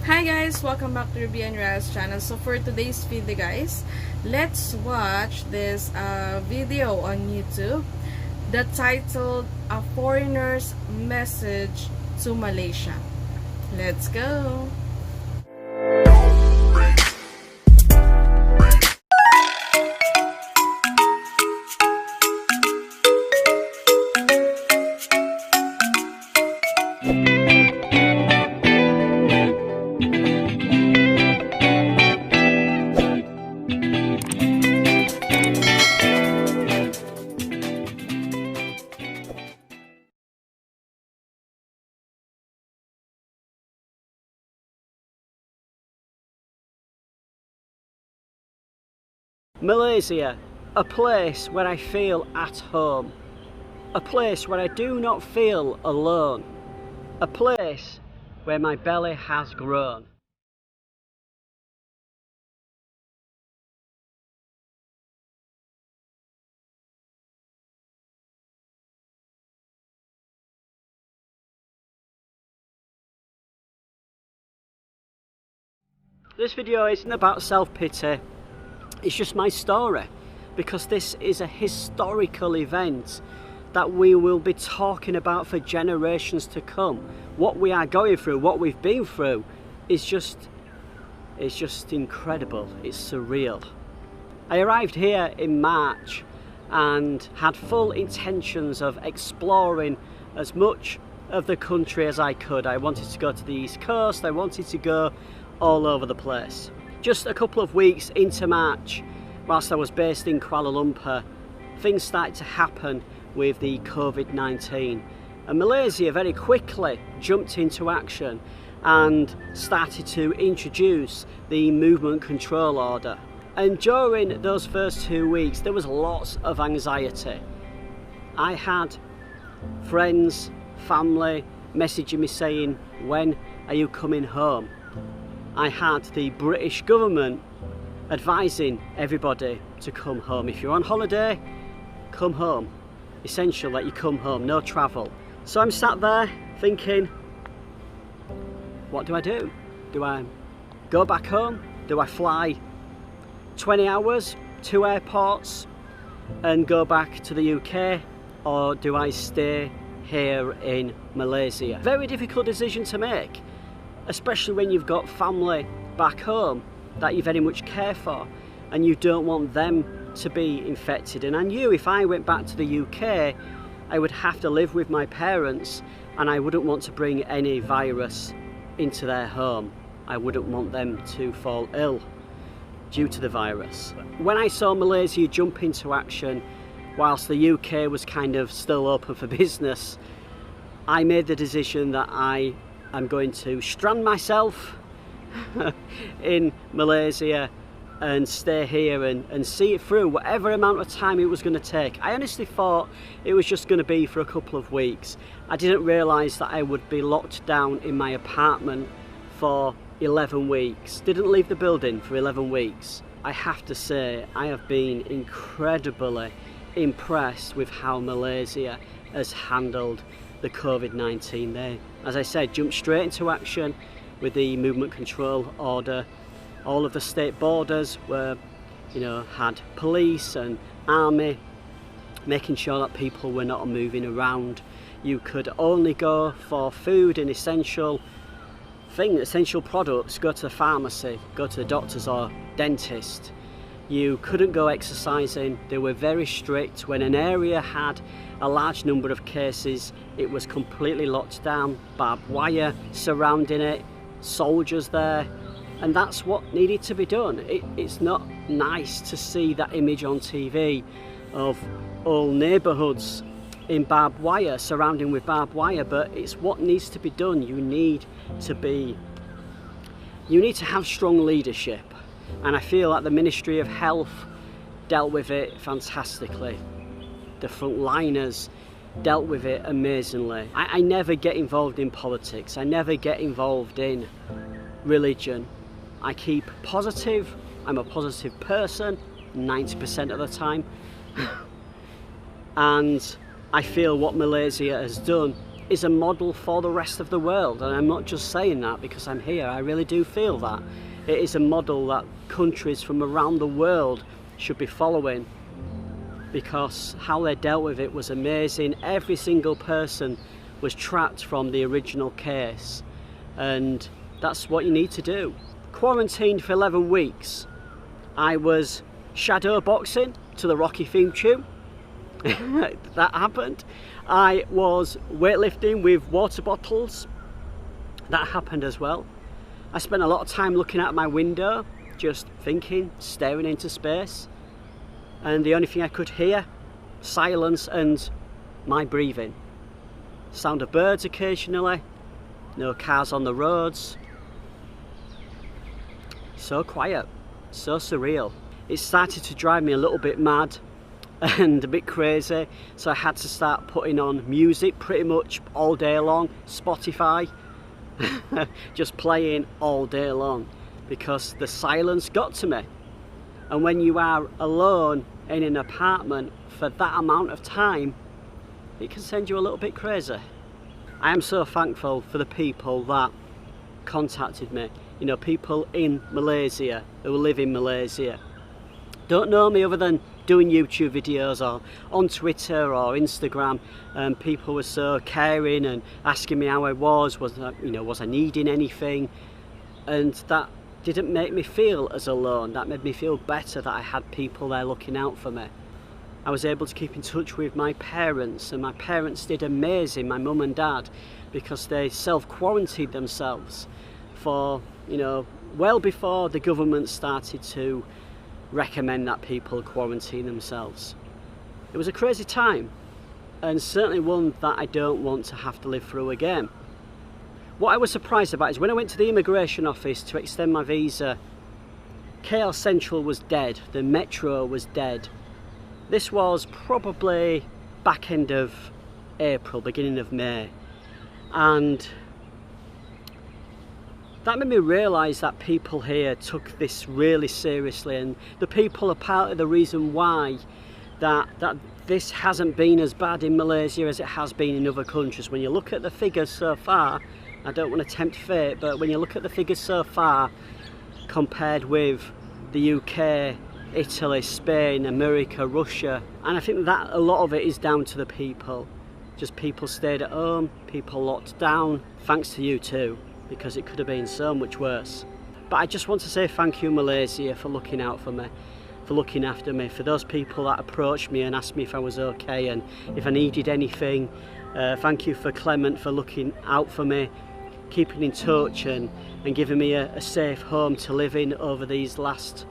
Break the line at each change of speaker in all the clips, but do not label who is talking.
Hi guys, welcome back to Ruby and Rial's channel. So for today's video guys, let's watch this video on YouTube that titled A Foreigner's Message to Malaysia. Let's go!
Malaysia, a place where I feel at home, a place where I do not feel alone, a place where my belly has grown. This video isn't about self-pity. It's just my story, because this is a historical event that we will be talking about for generations to come. What we are going through, what we've been through, is just incredible. It's surreal. I arrived here in March and had full intentions of exploring as much of the country as I could. I wanted to go to the East Coast, I wanted to go all over the place. Just a couple of weeks into March, whilst I was based in Kuala Lumpur, things started to happen with the COVID-19, and Malaysia very quickly jumped into action and started to introduce the movement control order. And during those first 2 weeks there was lots of anxiety. I had friends, family messaging me saying, "When are you coming home?" I had the British government advising everybody to come home. If you're on holiday, come home. Essential that you come home, no travel. So I'm sat there thinking, what do I do? Do I go back home? Do I fly 20 hours, 2 airports and go back to the UK? Or do I stay here in Malaysia? Very difficult decision to make, especially when you've got family back home that you very much care for and you don't want them to be infected. And I knew if I went back to the UK, I would have to live with my parents and I wouldn't want to bring any virus into their home. I wouldn't want them to fall ill due to the virus. When I saw Malaysia jump into action whilst the UK was kind of still open for business, I made the decision that I'm going to strand myself in Malaysia and stay here and see it through whatever amount of time it was going to take. I honestly thought it was just going to be for a couple of weeks. I didn't realise that I would be locked down in my apartment for 11 weeks. Didn't leave the building for 11 weeks. I have to say, I have been incredibly impressed with how Malaysia has handled the COVID-19 there. As I said, jumped straight into action with the movement control order. All of the state borders were, had police and army making sure that people were not moving around. You could only go for food and essential products, go to the pharmacy, go to the doctors or dentist. You couldn't go exercising. They were very strict. When an area had a large number of cases, it was completely locked down, barbed wire surrounding it, soldiers there, and that's what needed to be done. It's not nice to see that image on TV of all neighbourhoods in barbed wire, surrounding with barbed wire, but it's what needs to be done. You need to have strong leadership. And I feel like the Ministry of Health dealt with it fantastically. The frontliners dealt with it amazingly. I never get involved in politics. I never get involved in religion. I keep positive. I'm a positive person 90% of the time. And I feel what Malaysia has done is a model for the rest of the world, and I'm not just saying that because I'm here. I really do feel that it is a model that countries from around the world should be following, because how they dealt with it was amazing. Every single person was tracked from the original case, and that's what you need to do. Quarantined for 11 weeks. I was shadow boxing to the Rocky theme tune. That happened. I was weightlifting with water bottles. That happened as well. I spent a lot of time looking out my window, just thinking, staring into space, and the only thing I could hear, silence and my breathing. Sound of birds occasionally, no cars on the roads. So quiet, so surreal. It started to drive me a little bit mad and a bit crazy, so I had to start putting on music pretty much all day long, Spotify, just playing all day long, because the silence got to me. And when you are alone in an apartment for that amount of time, it can send you a little bit crazy. I am so thankful for the people that contacted me. You know, people in Malaysia who live in Malaysia. Don't know me other than doing YouTube videos or on Twitter or Instagram, and people were so caring and asking me how I was I needing anything, and that didn't make me feel as alone. That made me feel better that I had people there looking out for me. I was able to keep in touch with my parents, and my parents did amazing, my mum and dad, because they self-quarantined themselves for, well before the government started to recommend that people quarantine themselves. It was a crazy time, and certainly one that I don't want to have to live through again. What I was surprised about is when I went to the immigration office to extend my visa, KL Central was dead, the metro was dead. This was probably back end of April, beginning of May, and that made me realise that people here took this really seriously, and the people are part of the reason why that this hasn't been as bad in Malaysia as it has been in other countries. When you look at the figures so far, I don't want to tempt fate, but when you look at the figures so far compared with the UK, Italy, Spain, America, Russia, and I think that a lot of it is down to the people. Just people stayed at home, people locked down, thanks to you too, because it could have been so much worse. But I just want to say thank you, Malaysia, for looking out for me, for looking after me, for those people that approached me and asked me if I was okay and if I needed anything. Thank you for Clement for looking out for me, keeping in touch and giving me a safe home to live in over these last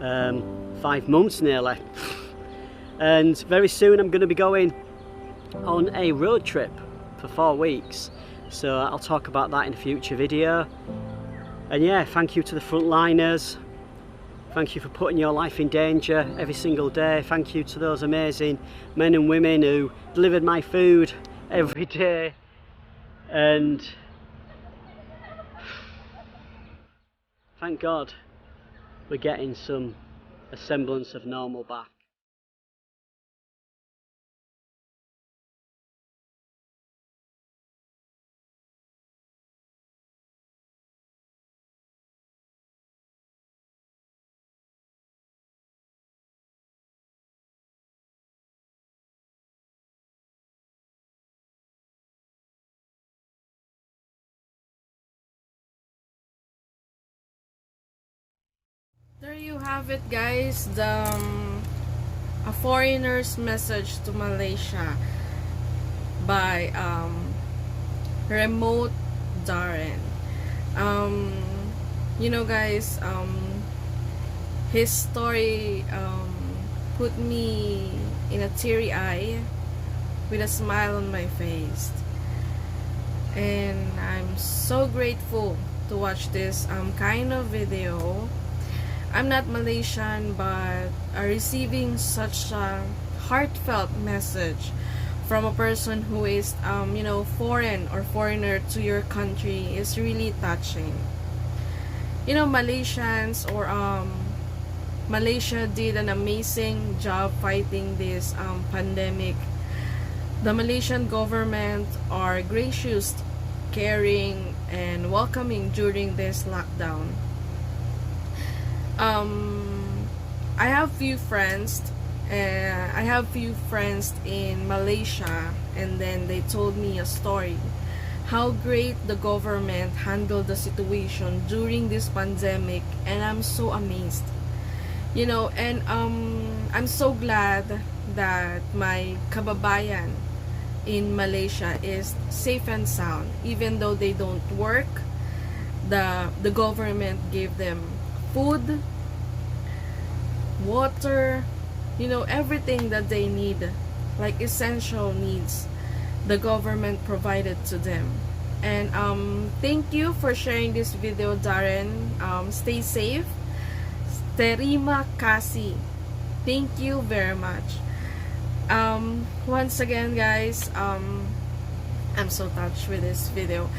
5 months nearly. And very soon I'm going to be going on a road trip for 4 weeks. So I'll talk about that in a future video. And yeah, thank you to the frontliners. Thank you for putting your life in danger every single day. Thank you to those amazing men and women who delivered my food every day. And thank God we're getting a semblance of normal back.
There you have it, guys, a foreigner's message to Malaysia by Remote Darren. Guys, his story put me in a teary eye with a smile on my face, and I'm so grateful to watch this kind of video. I'm not Malaysian, but receiving such a heartfelt message from a person who is foreign or foreigner to your country is really touching. Malaysians or Malaysia did an amazing job fighting this pandemic, the Malaysian government are gracious, caring, and welcoming during this lockdown. I have few friends. I have few friends in Malaysia, and then they told me a story how great the government handled the situation during this pandemic, and I'm so amazed. You know, and I'm so glad that my kababayan in Malaysia is safe and sound, even though they don't work. The government gave them food, water, you know, everything that they need, like essential needs, the government provided to them. And thank you for sharing this video, Darren. Stay safe. Terima kasih. Thank you very much. Once again, guys, I'm so touched with this video.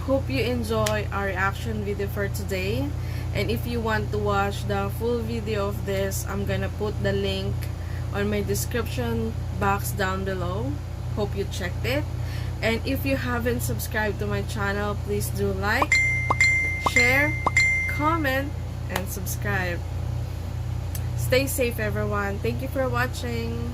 Hope you enjoy our reaction video for today. And if you want to watch the full video of this, I'm gonna put the link on my description box down below. Hope you checked it. And if you haven't subscribed to my channel, please do like, share, comment, and subscribe. Stay safe, everyone. Thank you for watching.